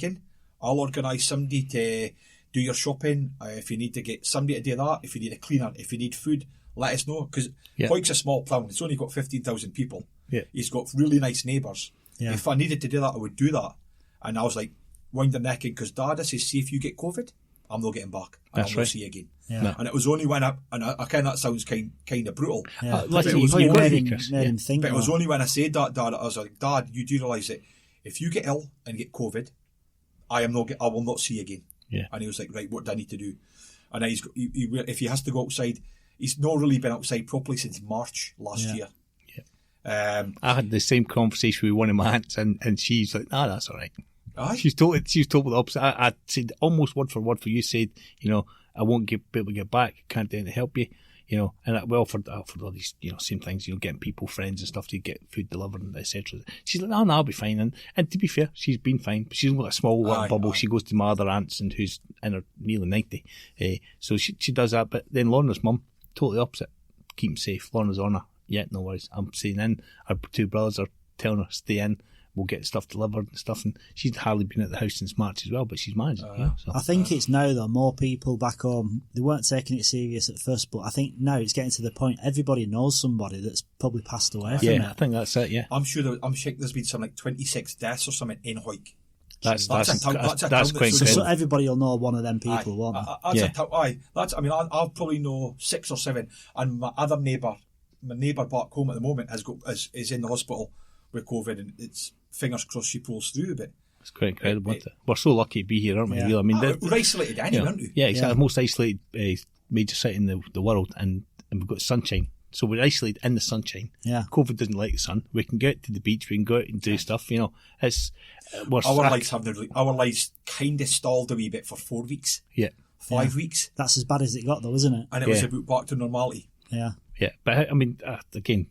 necking, I'll organise somebody to do your shopping. If you need to get somebody to do that, if you need a cleaner, if you need food, let us know. Because Hoyke's a small town. It's only got 15,000 people. Yeah. He's got really nice neighbours. Yeah. If I needed to do that, I would do that. And I was like, wind their neck in, because Dad, I says, see if you get COVID, I'm not getting back. And I'll not see you again. Yeah. No. And it was only when I kind of that sounds kind of brutal. Yeah. But it was only only when I said that, Dad, I was like, Dad, you do realise that if you get ill and get COVID, I will not see you again. Yeah. And he was like, right, what do I need to do? And if he has to go outside, he's not really been outside properly since March last year. Yeah. I had the same conversation with one of my aunts, and she's like, that's all right. Aye. She's totally the opposite. I said almost word for word for you said, I won't be able to get back, can't do anything to help you, and I offered all these, same things, getting people, friends and stuff to get food delivered and etc. She's like, no, I'll be fine. And to be fair, she's been fine, but she's got a small bubble. She goes to my other aunts and who's in her nearly 90. So she does that, but then Lorna's mum, totally opposite. Keep him safe. Lorna's on her. Yeah, no worries. I'm staying in. Our two brothers are telling her, stay in. We'll get stuff delivered and stuff. And she's hardly been at the house since March as well, but she's managed. So. I think it's now, though, more people back home, they weren't taking it serious at first, but I think now it's getting to the point everybody knows somebody that's probably passed away from it. Yeah, I think that's it, yeah. I'm sure there's been some 26 deaths or something in Hoyke. That's quite incredible. So everybody will know one of them people, won't they? I'll probably know 6 or 7, and my other neighbour back home at the moment is in the hospital with COVID, and it's fingers crossed she pulls through a bit. It's quite incredible, isn't it? We're so lucky to be here, aren't we? Yeah. We're isolated anyway, aren't we? Yeah, exactly. Most isolated major city in the world, and we've got sunshine. So we're isolated in the sunshine. Yeah. COVID doesn't like the sun. We can get to the beach, we can go out and do stuff, It's our lives kind of stalled a wee bit for 4 weeks. Yeah. 5 weeks. That's as bad as it got, though, isn't it? And it was about back to normality. Yeah. Yeah, but again,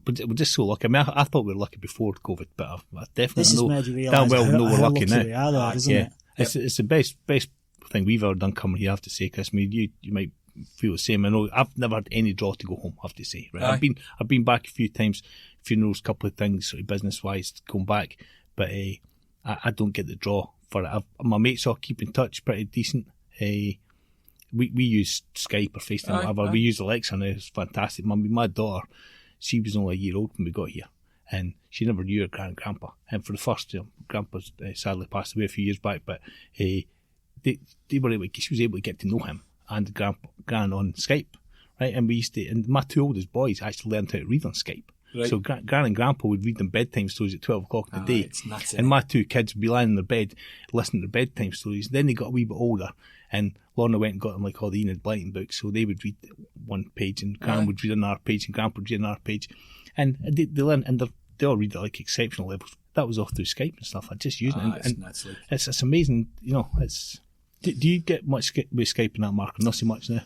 we're just so lucky. I thought we were lucky before COVID, but I definitely know we're lucky now. We are, though, isn't it? It's the best thing we've ever done coming here, I have to say, Chris. I mean, you might feel the same. I know I've never had any draw to go home, I have to say. Right? I've been back a few times, funerals, couple of things, sort of business-wise, going back, but I don't get the draw for it. My mates all keep in touch pretty decent. We use Skype or FaceTime, whatever. We use Alexa now. It's fantastic. My daughter, she was only a year old when we got here, and she never knew her grandpa. And for the first, grandpa's sadly passed away a few years back, but they were able. She was able to get to know him and the gran on Skype, right? And and my two oldest boys actually learned how to read on Skype. Right. So Gran and Grandpa would read them bedtime stories at 12 o'clock in the day. And my two kids would be lying in their bed listening to bedtime stories. Then they got a wee bit older, and Lorna went and got them like all the Enid Blyton books. So they would read one page, and Gran would read another page, and Grandpa would read another page. And they learn, and they all read at like exceptional levels. That was all through Skype and stuff. I just used it. It's amazing, Do you get much with Skype and that, Mark? Not so much now.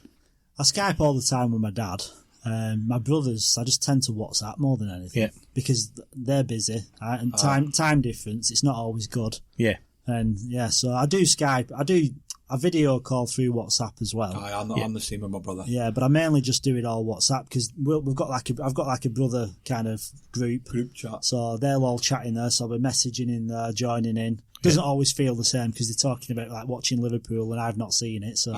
I Skype all the time with my dad. My brothers, I just tend to WhatsApp more than anything because they're busy and time difference. It's not always good. Yeah, and so I do Skype. I do a video call through WhatsApp as well. I'm the same with my brother. Yeah, but I mainly just do it all WhatsApp because I've got like a brother kind of group chat. So they're all chatting there. So I'll be messaging in there, joining in. Doesn't always feel the same because they're talking about like watching Liverpool and I've not seen it. So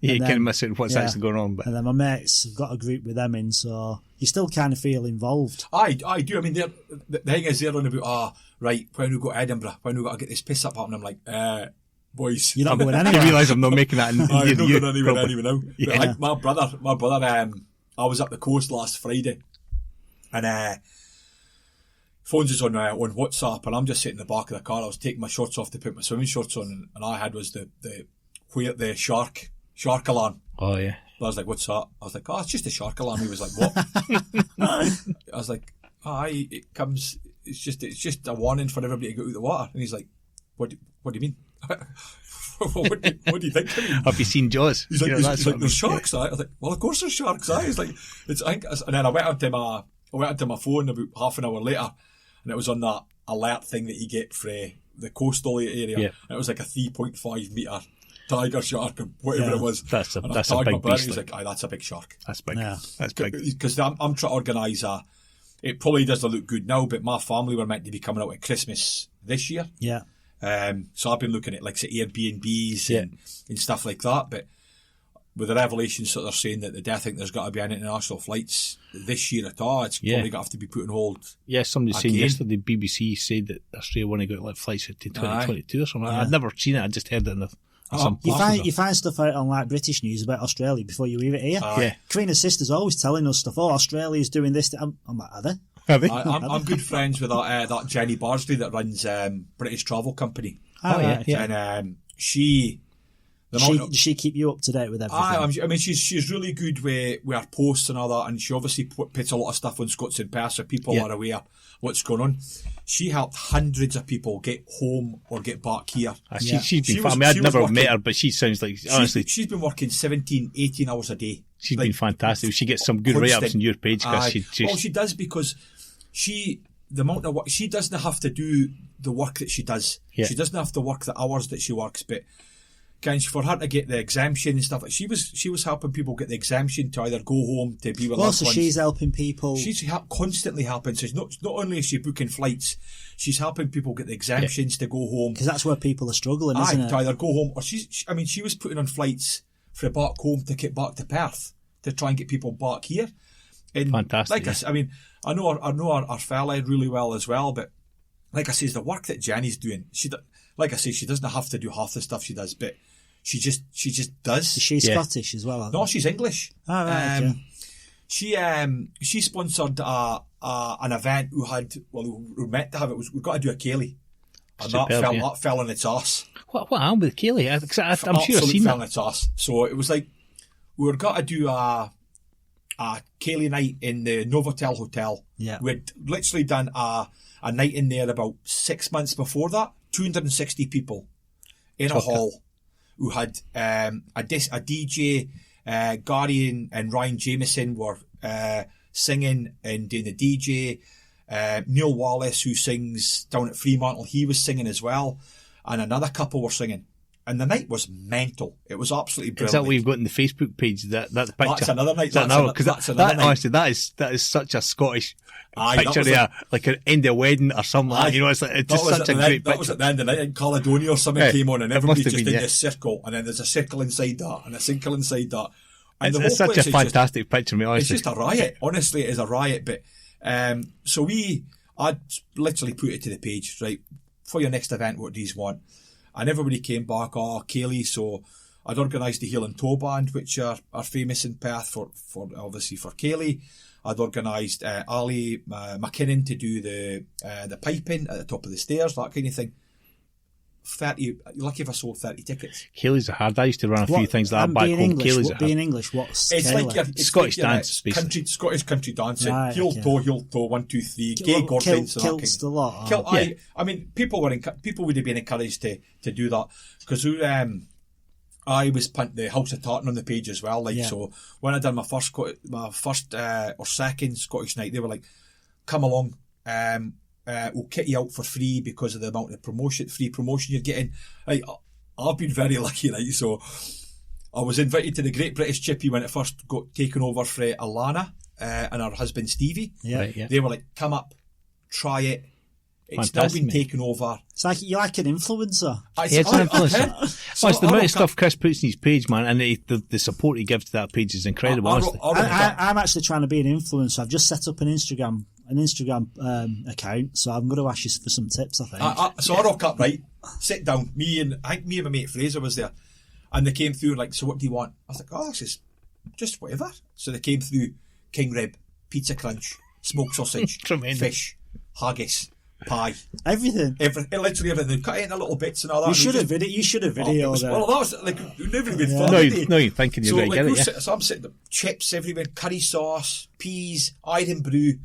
you kind of miss it what's actually going on. But. And then my mates have got a group with them in, so you still kind of feel involved. I do. I mean, the thing is, they're on about right when we go to Edinburgh, when we got to get this piss up happening. I'm like, boys, you're not going anywhere. You realise I'm not making that. I'm not going anywhere now. Yeah. Like my brother. I was up the coast last Friday, and. Phones is on WhatsApp, and I'm just sitting in the back of the car. I was taking my shorts off to put my swimming shorts on, and all I had was the shark alarm. Oh yeah. I was like, "What's that?" I was like, "Oh, it's just a shark alarm." He was like, "What?" I was like, it comes. It's just a warning for everybody to go out of the water." And he's like, "What do you mean?" what do you think? I mean? Have you seen Jaws? He's like, "There's sharks." I was like, "Well, of course there's sharks." He's like, and then I went onto my phone about half an hour later. And it was on that alert thing that you get for the coastal area. Yeah. And it was like a 3.5 metre tiger shark or whatever it was. That's a big beast. He's like, that's a big shark. That's big. Yeah. That's big. Because I'm trying to organise it probably doesn't look good now, but my family were meant to be coming out at Christmas this year. Yeah. So I've been looking at like Airbnbs and stuff like that. But with the revelations that they're saying that they think there's got to be any international flights this year at all, it's probably got to have to be put on hold. Yeah, somebody saying yesterday, BBC said that Australia want to go like flights to 2022 or something. I'd never seen it, I just heard it in you find stuff out on like British news about Australia before you hear it here. Yeah. Karina's sister's always telling us stuff. Oh, Australia's doing this. I'm like, are they? I'm good friends with that Jenny Barsley that runs British Travel Company. And does she keep you up to date with everything? I mean, she's really good with her posts and all that, and she obviously puts a lot of stuff on Scots in Perth so people are aware what's going on. She helped hundreds of people get home or get back here. She's been fun. I'd never met her, but she sounds like, honestly... She's been working 17, 18 hours a day. She's been fantastic. She gets some good write-ups on your page. Well, she does, because the amount of work... She doesn't have to do the work that she does. Yeah. She doesn't have to work the hours that she works, but... for her to get the exemption and stuff, like she was helping people get the exemption to either go home to be with loved ones. She's helping people. She's constantly helping. So not only is she booking flights, she's helping people get the exemptions to go home. Because that's where people are struggling, isn't it? To either go home or she was putting on flights for back home to get back to Perth to try and get people back here. And fantastic. I know our fella really well as well, but like I say, the work that Jenny's doing, she doesn't have to do half the stuff she does, but she just does. Is she Scottish as well? No, she's English. Oh, right, She sponsored an event we meant to have it. We've got to do a Ceilidh. And that fell on its arse. What happened with Ceilidh? I'm sure I've seen fell on its arse. So it was like, we were got to do a Ceilidh night in the Novotel Hotel. Yeah. We'd literally done a night in there about 6 months before that. 260 people in a hall who had a DJ, Gary and Ryan Jameson were singing and doing the DJ. Neil Wallace, who sings down at Fremantle, he was singing as well. And another couple were singing. And the night was mental. It was absolutely brilliant. Is that what you've got in the Facebook page? That picture? That's another night. That's another night. Honestly, that is such a Scottish picture there, like an end of a wedding or something like that. You know, it's just such a great picture. That was at the end of the night in Caledonia or something came on, and everybody's just in this circle, and then there's a circle inside that, and a circle inside that. And it's such a fantastic picture, mate, honestly. It's just a riot. Honestly, it is a riot. But so I'd literally put it to the page, right, for your next event, what do you want? And everybody came back, Ceilidh, so I'd organised the Heel and Toe Band, which are famous in Perth for obviously for Ceilidh. I'd organised Ali McKinnon to do the piping at the top of the stairs, that kind of thing. 30, lucky if I sold 30 tickets. Ceilidh's are hard. I used to run a few things like that back home. Ceilidh's are hard. Being English, what's it's Ceilidh? Like Scottish dance, basically. Scottish country dancing. Right, heel toe, 1, 2, 3. Gay gordons. Kilts a lot. I mean, people would have been encouraged to do that, because I was put the House of Tartan on the page as well. So when I done my first or second Scottish night, they were like, "Come along, we'll kit you out for free because of the amount of free promotion you're getting." I've been very lucky, right? So I was invited to the Great British Chippy when it first got taken over for Alana and her husband Stevie. They were like, "Come up, try it." It's fantastic, now been taken over. It's like you're like an influencer. It's an influencer. It's the amount of stuff Chris puts in his page, man, and the support he gives to that page is incredible. I'm actually trying to be an influencer. I've just set up an Instagram account, so I'm going to ask you for some tips, I think. I rock up, right? Sit down. I think me and my mate Fraser was there, and they came through like, "So what do you want?" I was like, "Oh, this is just whatever." So they came through: king rib, pizza crunch, smoked sausage, fish, haggis, pie, everything, literally everything. Cut it into little bits and all that. You should have videoed it. Well, that was like never even fun. No, you're thinking you're going to get it. So I'm sitting there, chips everywhere, curry sauce, peas, iron brew.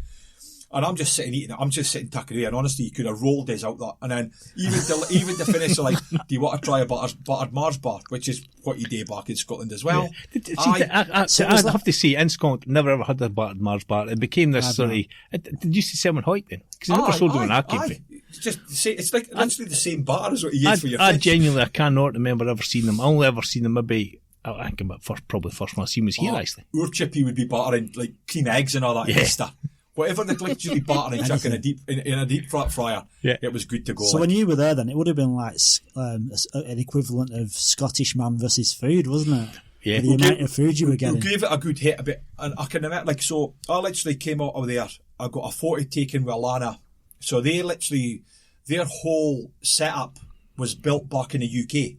And I'm just sitting eating it. I'm just sitting tucking away. And honestly, you could have rolled this out that. And then even to finish, like, do you want to try a buttered Mars bar, which is what you do back in Scotland as well. Yeah. I have to say, in Scotland, never ever had a buttered Mars bar. It became this sort of. Did you see Selman Hoyt then? Because I never sold them in arcade. It's like literally the same batter as what you use for your fish. I cannot remember ever seeing them. I only ever seen them maybe. I think probably the first one I seen was here, actually. Our chippy would be buttering like clean eggs and all that kind of stuff. whatever the literally batter and chuck in a deep fryer, it was good to go. So when you were there, then it would have been like an equivalent of Scottish man versus food, wasn't it? Yeah, for the amount of food you were getting. We gave it a good hit a bit, and I can admit, like, so I literally came out of there. I got a 40 taken with Alana. So they literally, their whole setup was built back in the UK.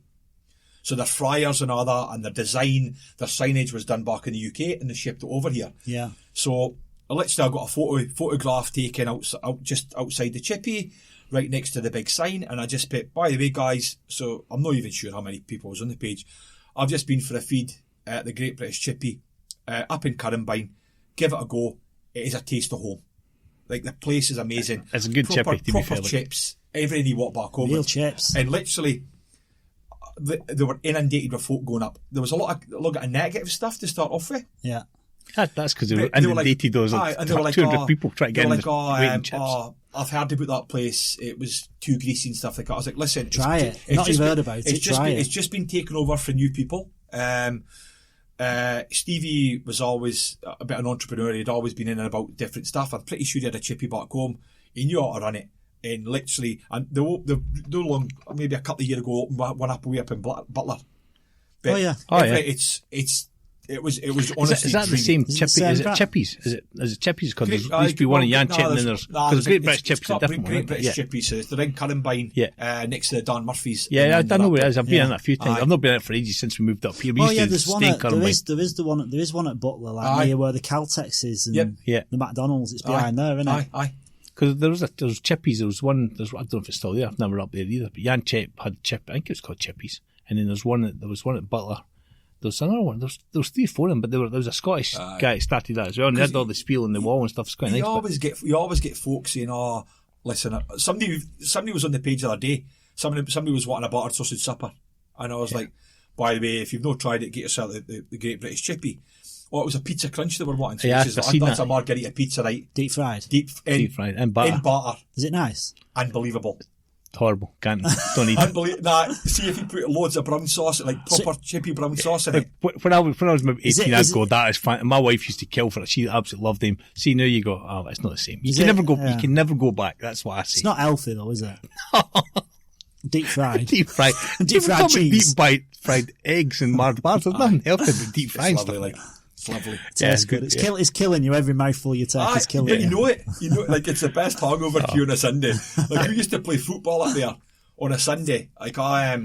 So their fryers and all that, and their design, their signage was done back in the UK, and they shipped it over here. Yeah. So I got a photograph taken just outside the chippy, right next to the big sign, and I just put, by the way, guys, so I'm not even sure how many people was on the page. I've just been for a feed at the Great British Chippy up in Currumbine. Give it a go. It is a taste of home. Like, the place is amazing. It's a good chippy, to be fair. Proper chips. Everything you walk back home. Real chips. And literally, they were inundated with folk going up. There was a lot of negative stuff to start off with. Yeah. That's because they were inundated. There was like 200 people trying to get in. I've heard about that place. It was too greasy and stuff like that. I was like, listen, try it. Not you've heard about it. It's just been taken over for new people. Stevie was always a bit of an entrepreneur. He'd always been in and about different stuff. I'm pretty sure he had a chippy back home. He knew how to run it. And literally, and maybe a couple of years ago, opened one up in Butler. But it was honestly. Is that the same chippy? Is it Chippies? Is it Chippies? Because there used to be one in Yanchep, and then there's Great British Chippies. Great British Chippies. So they're in Currumbine, next to the Dan Murphy's. Yeah, I know where it is. I've been in it a few times. I've not been in it for ages since we moved up here. We used to stay in Currumbine. There is one at Butler, like near where the Caltex is and the McDonald's. It's behind there, isn't it? Aye. Because there was Chippies. There was one. I don't know if it's still there. I've never up there either. But Yanchep had Chip. I think it was called Chippies. And then there was one at Butler. There was another one. There was 3 or 4 of them, but there was a Scottish guy that started that as well. And they had all the spiel on the wall and stuff. It's quite nice. You always get folks saying, "Oh, listen, somebody was on the page the other day. Somebody was wanting a buttered sausage supper, and I was like, by the way, if you've not tried it, get yourself the Great British Chippy." Oh, it was a pizza crunch they were wanting. So that's a margherita pizza, right? Deep fried and butter. In butter. Is it nice? Unbelievable. Horrible. Don't eat it. See if you put loads of brown sauce, like proper chippy brown sauce in it. When I was maybe 18, I'd go, that is fine. My wife used to kill for it. She absolutely loved them. See, now you go, oh, it's not the same. You can never go back. That's what I say. It's not healthy though, is it? Deep fried. Deep fried cheese. Deep fried eggs and marred bars. There's nothing healthy but deep fried stuff. It's lovely. It's good. It's killing you. Every mouthful you take is killing you. You know it. Like, it's the best hangover cue on a Sunday. Like, we used to play football up there on a Sunday. Like, I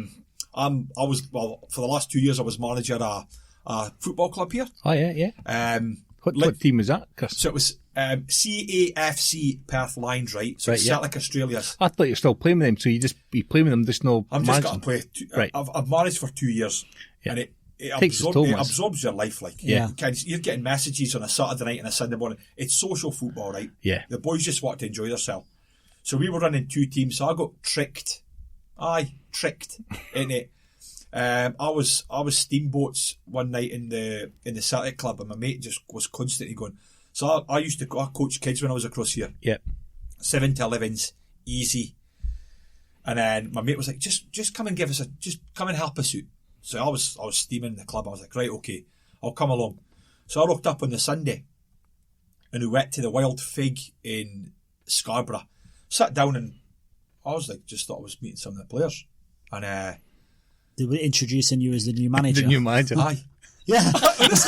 was, for the last 2 years, I was manager at a football club here. Oh, yeah. What team was that, Chris? So it was CAFC Perth Lions, right? So it's Celtic Australia's. I thought you were still playing with them, so you play with them, just no. I'm just going to play. Right. I've managed for 2 years, and it absorbs your life, like. Yeah. You're getting messages on a Saturday night and a Sunday morning. It's social football, right? Yeah. The boys just want to enjoy themselves. So we were running 2 teams, so I got tricked. In it. I was steamboats one night in the Celtic club, and my mate just was constantly going. So I coach kids when I was across here. Yeah. 7 to 11s, easy. And then my mate was like, just come and come and help us out. So I was steaming in the club. I was like, right, okay, I'll come along. So I rocked up on the Sunday, and we went to the Wild Fig in Scarborough. Sat down, and I was like, just thought I was meeting some of the players. And they were introducing you as the new manager. The new manager. Aye. Yeah. That's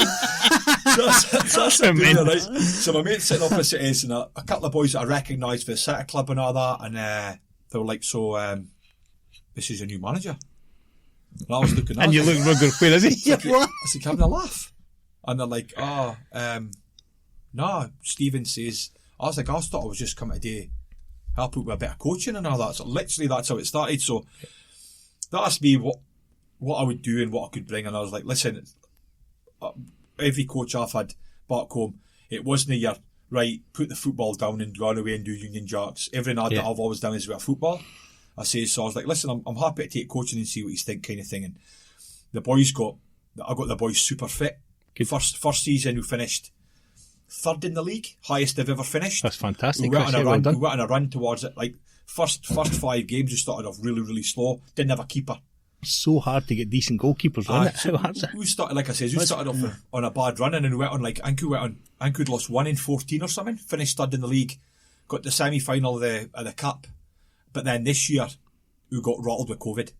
right. So my mate's sitting opposite us, and a couple of boys that I recognised for the City Club and all that, and they were like, so this is your new manager. And I was looking at and you look good. Where is he? I said, having a laugh. And they're like, no, Stephen says, I was like, I thought I was just coming today help out with a bit of coaching and all that. So literally that's how it started. So that asked me what I would do and what I could bring. And I was like, listen, every coach I've had back home, it wasn't your, right, put the football down and go away and do Union Jacks. Everything that I've always done is with football. I was like, listen, I'm happy to take coaching and see what you think, kind of thing. And I got the boys super fit. Good. First season we finished 3rd in the league, highest they've ever finished. That's fantastic. We went on a run towards it. Like first 5 games we started off really, really slow. Didn't have a keeper. So hard to get decent goalkeepers, wasn't it? We started, like I said, we started off on a bad run, and then we went on, like, I think we'd lost 1 in 14 or something, finished third in the league, got the semi-final of the cup, but then this year we got rattled with COVID.